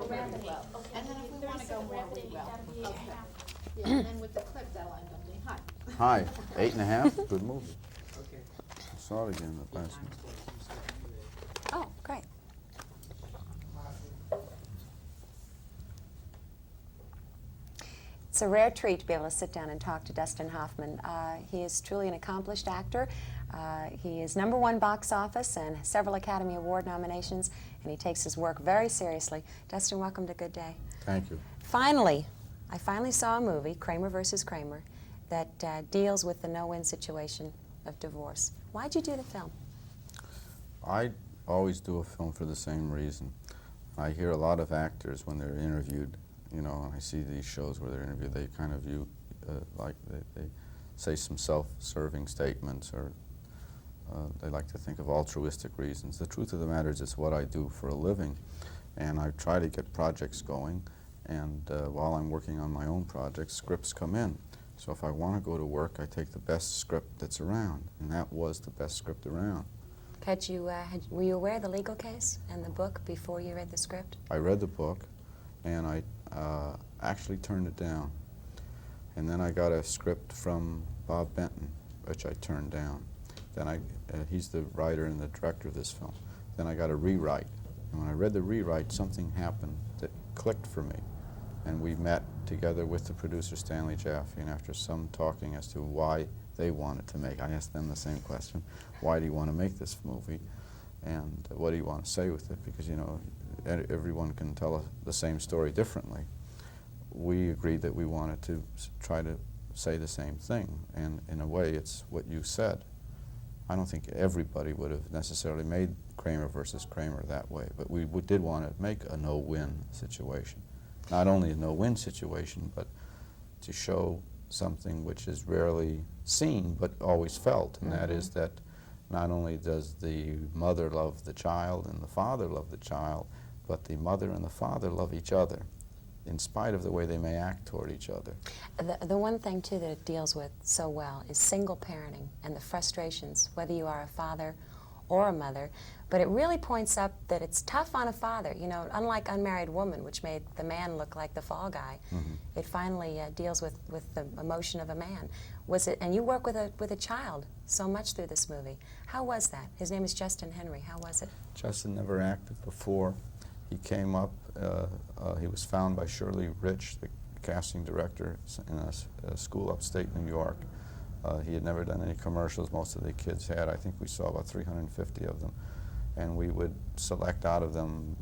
go where we will. And then if we want to go more, we will. Okay. Yeah, and then with the clip, that'll end up being hi. Hi, 8.5, good movie. Okay. I saw it again the last night. Oh, great. It's a rare treat to be able to sit down and talk to Dustin Hoffman. He is truly an accomplished actor. He is #1 box office and several Academy Award nominations, and he takes his work very seriously. Dustin, welcome to Good Day. Thank you. Finally, I finally saw a movie, Kramer versus Kramer, that deals with the no-win situation of divorce. Why'd you do the film? I always do a film for the same reason. I hear a lot of actors when they're interviewed, you know, and I see these shows where they're interviewed, they kind of view, like they say some self-serving statements, or they like to think of altruistic reasons. The truth of the matter is it's what I do for a living, and I try to get projects going, and while I'm working on my own projects, scripts come in. So if I want to go to work, I take the best script that's around, and that was the best script around. Were you aware of the legal case and the book before you read the script? I read the book, and I actually turned it down. And then I got a script from Bob Benton, which I turned down. Then he's the writer and the director of this film. Then I got a rewrite. And when I read the rewrite, something happened that clicked for me. And we met together with the producer, Stanley Jaffe, and after some talking as to why they wanted to make, I asked them the same question, why do you want to make this movie? And what do you want to say with it? Because, you know, everyone can tell the same story differently. We agreed that we wanted to try to say the same thing, and in a way it's what you said. I don't think everybody would have necessarily made Kramer versus Kramer that way, but we did want to make a no-win situation. Not only a no-win situation, but to show something which is rarely seen but always felt, and that is that not only does the mother love the child and the father love the child, but the mother and the father love each other, in spite of the way they may act toward each other. The one thing, too, that it deals with so well is single parenting and the frustrations, whether you are a father or a mother. But it really points up that it's tough on a father. You know, unlike Unmarried Woman, which made the man look like the fall guy, it finally deals with the emotion of a man. Was it? And you work with a child so much through this movie. How was that? His name is Justin Henry. How was it? Justin never acted before. He came up, he was found by Shirley Rich, the casting director in a school upstate New York. He had never done any commercials. Most of the kids had. I think we saw about 350 of them. And we would select out of them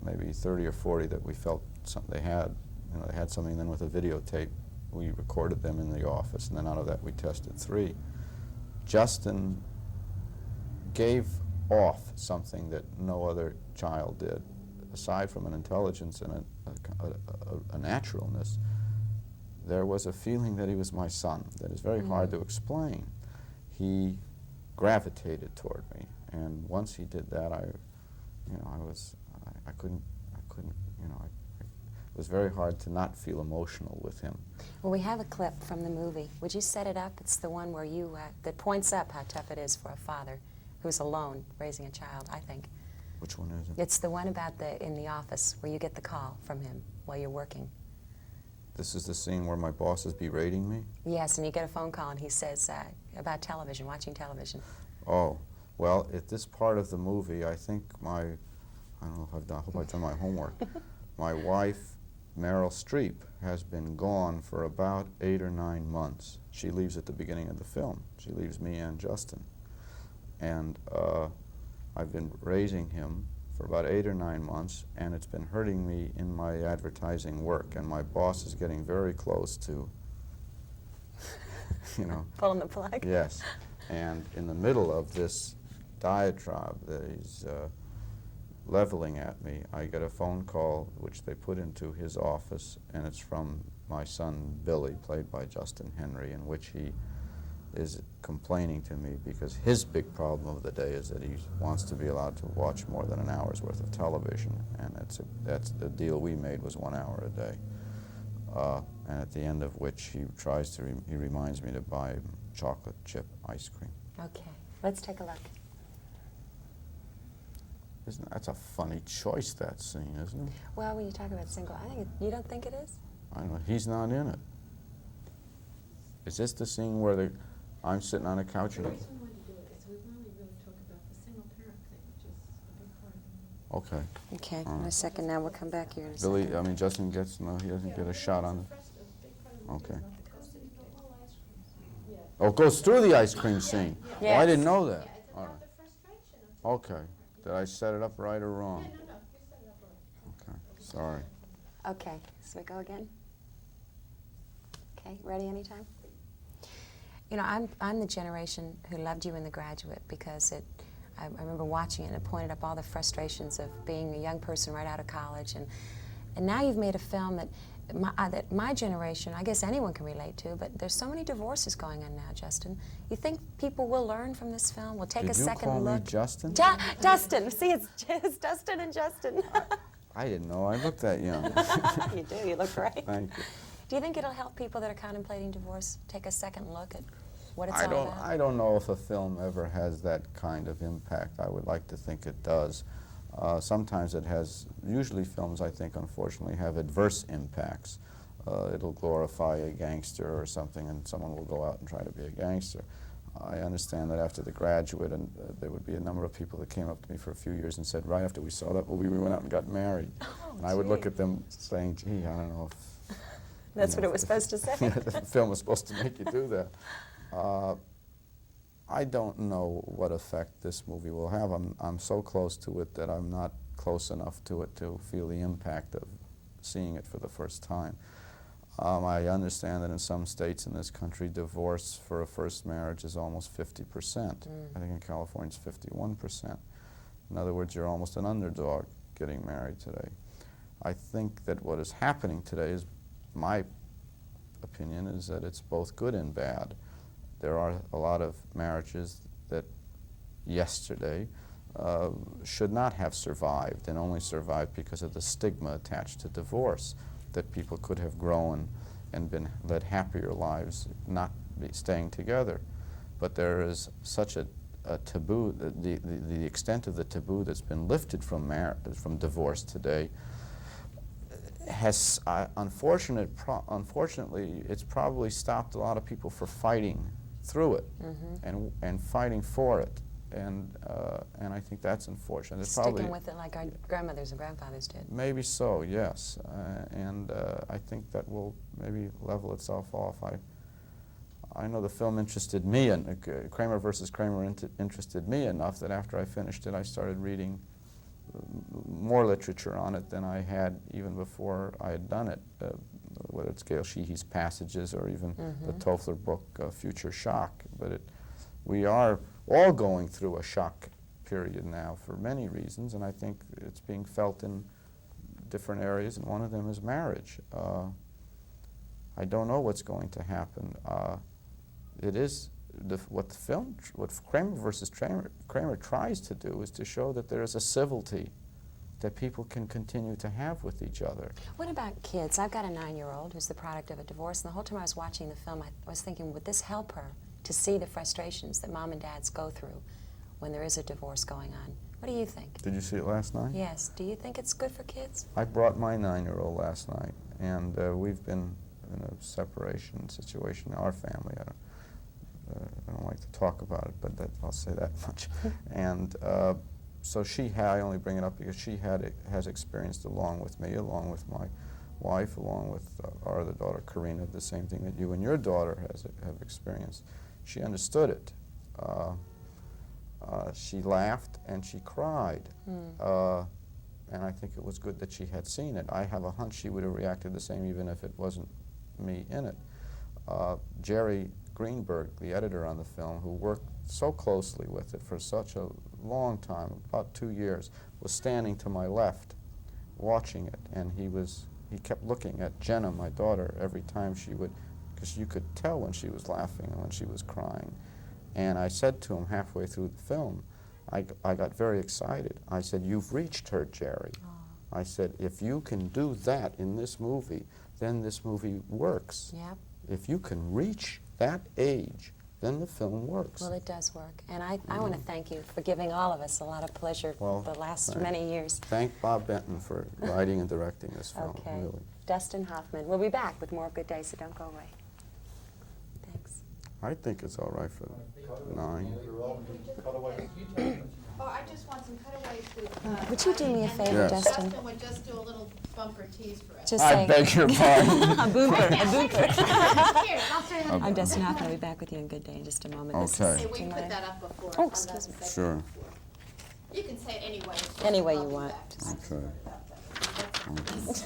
maybe 30 or 40 that we felt they had. You know, they had something. Then with a videotape, we recorded them in the office, and then out of that we tested 3. Justin gave off something that no other child did. Aside from an intelligence and a naturalness, there was a feeling that he was my son that is very hard to explain. He gravitated toward me, and once he did that, I couldn't, you know, it was very hard to not feel emotional with him. Well, we have a clip from the movie. Would you set it up? It's the one where you, that points up how tough it is for a father who's alone raising a child, I think. Which one is it? It's the one about in the office where you get the call from him while you're working. This is the scene where my boss is berating me? Yes, and you get a phone call and he says about television, watching television. Oh, well, at this part of the movie, I think I don't know if I've done, I hope I've done my homework. My wife, Meryl Streep, has been gone for about 8 or 9 months. She leaves at the beginning of the film. She leaves me and Justin. And I've been raising him for about 8 or 9 months, and it's been hurting me in my advertising work, and my boss is getting very close to, you know. Pulling the plug? Yes. And in the middle of this diatribe that he's leveling at me, I get a phone call which they put into his office, and it's from my son Billy, played by Justin Henry, in which he is complaining to me because his big problem of the day is that he wants to be allowed to watch more than an hour's worth of television, and that's the deal we made was 1 hour a day. And at the end of which he reminds me to buy him chocolate chip ice cream. Okay, let's take a look. That's a funny choice, that scene, isn't it? Well, when you talk about single, I think you don't think it is? I don't know. He's not in it. Is this the scene where I'm sitting on a couch The and... reason we wanted to do it is we want to really talk about the single parent thing, which is a big part of the movie. Okay. Okay, All in a right. second now. We'll come back here in a Billy, second. I mean, Justin gets, no, he doesn't get a shot on it. Okay. Oh, it goes through the ice cream scene. Oh, I didn't know that. Yeah, it's All about right. the frustration of Okay. Did I set it up right or wrong? No, you set it up right. Okay. Sorry. Okay, so we go again? Okay, ready anytime? You know, I'm the generation who loved you in The Graduate because I remember watching it and it pointed up all the frustrations of being a young person right out of college. And now you've made a film that my generation, I guess anyone can relate to, but there's so many divorces going on now, Justin. You think people will learn from this film? Will take a second Did you call look? me Justin? Dustin. See, it's Dustin and Justin. I didn't know I looked that young. You do. You look great. Thank you. Do you think it'll help people that are contemplating divorce take a second look at what it's all about? I don't know if a film ever has that kind of impact. I would like to think it does. Sometimes it has, usually films, I think, unfortunately, have adverse impacts. It'll glorify a gangster or something, and someone will go out and try to be a gangster. I understand that after The Graduate, and there would be a number of people that came up to me for a few years and said, right after we saw that movie, we went out and got married. Oh, and I would look at them saying, gee, I don't know if... That's what it was supposed to say. The film was supposed to make you do that. I don't know what effect this movie will have. I'm so close to it that I'm not close enough to it to feel the impact of seeing it for the first time. I understand that in some states in this country, divorce for a first marriage is almost 50%. I think in California it's 51%. In other words, you're almost an underdog getting married today. I think that what is happening today is, my opinion is that it's both good and bad. There are a lot of marriages that yesterday should not have survived, and only survived because of the stigma attached to divorce, that people could have grown and led happier lives not staying together. But there is such a taboo, the extent of the taboo that's been lifted from divorce today has, unfortunately, it's probably stopped a lot of people from fighting through it and fighting for it, and I think that's unfortunate. It's Sticking probably, with it like our grandmothers and grandfathers did. maybe so, yes, and I think that will maybe level itself off. I know the film interested me, and Kramer versus Kramer interested me enough that after I finished it, I started reading more literature on it than I had even before I had done it, whether it's Gail Sheehy's Passages or even the Toffler book, Future Shock. But we are all going through a shock period now for many reasons, and I think it's being felt in different areas, and one of them is marriage. I don't know what's going to happen. It is what Kramer versus Kramer tries to do is to show that there is a civility that people can continue to have with each other. What about kids? I've got a 9-year-old who's the product of a divorce, and the whole time I was watching the film, I was thinking, would this help her to see the frustrations that mom and dads go through when there is a divorce going on? What do you think? Did you see it last night? Yes. Do you think it's good for kids? I brought my 9-year-old last night, and we've been in a separation situation in our family. I don't like to talk about it, but I'll say that much. And so I only bring it up because she has experienced along with me, along with my wife, along with our other daughter, Karina, the same thing that you and your daughter have experienced. She understood it. She laughed and she cried. And I think it was good that she had seen it. I have a hunch she would have reacted the same even if it wasn't me in it. Jerry Greenberg, the editor on the film, who worked so closely with it for such a long time, about 2 years, was standing to my left watching it, and he kept looking at Jenna, my daughter, every time she would, because you could tell when she was laughing and when she was crying. And I said to him halfway through the film, I got very excited. I said, "You've reached her, Jerry." Aww. I said, "If you can do that in this movie, then this movie works. Yep. If you can reach that age then the film works. Well, it does work. And I want to thank you for giving all of us a lot of pleasure Well, the last thank- many years. Thank Bob Benton for writing and directing this film, Okay. really. Dustin Hoffman. We'll be back with more Good Day, so don't go away. Thanks. I think it's all right for 9. Oh, I just want some cutaways with. Would you do me a and then favor, Yes. Dustin? Dustin would just do a little bumper tease for us. Just I say, beg your pardon. a booper, a booper. Here, I'll say that. I'm Dustin Hoffman. I'll be back with you in Good Day in just a moment. This Okay. is Hey, we King put Lear. that up before. Oh, on excuse that me. segment Sure. before. You can say it any way. It's just Any way you I'll do want. that. I'm Okay. sorry about that. That's-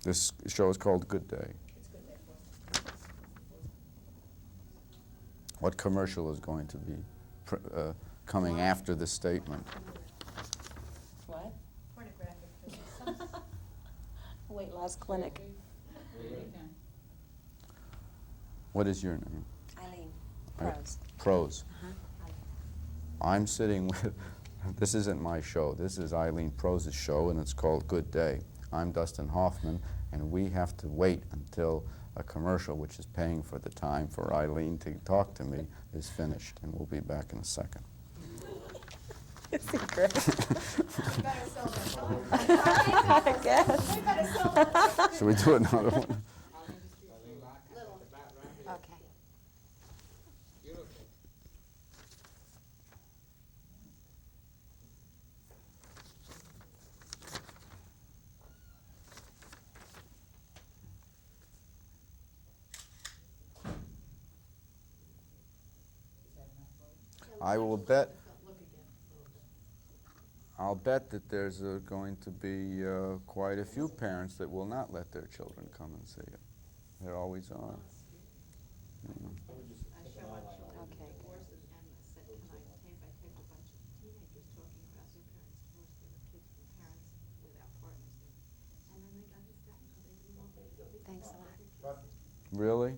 This show is called Good Day. It's good there for us. What commercial is going to be coming after this statement? What? Pornographic. Weight loss clinic. What is your name? Eileen. I- Prose. Prose. Uh-huh. I'm sitting with, this isn't my show, this is Eileen Prose's show, and it's called Good Day. I'm Dustin Hoffman, and we have to wait until a commercial, which is paying for the time for Eileen to talk to me, is finished, and we'll be back in a second. Is he great? We better sell them. I guess. We better sell them. Should we do another one? Little. Okay. I will bet, Look again. I'll bet that there's going to be quite a few parents that will not let their children come and see it. There always are. I show my children Okay. divorces and said, can I tape? I taped a bunch of teenagers talking about their parents' divorce, their kids from parents without partners. And then they got this guy, they didn't want to. Thanks a lot. Really?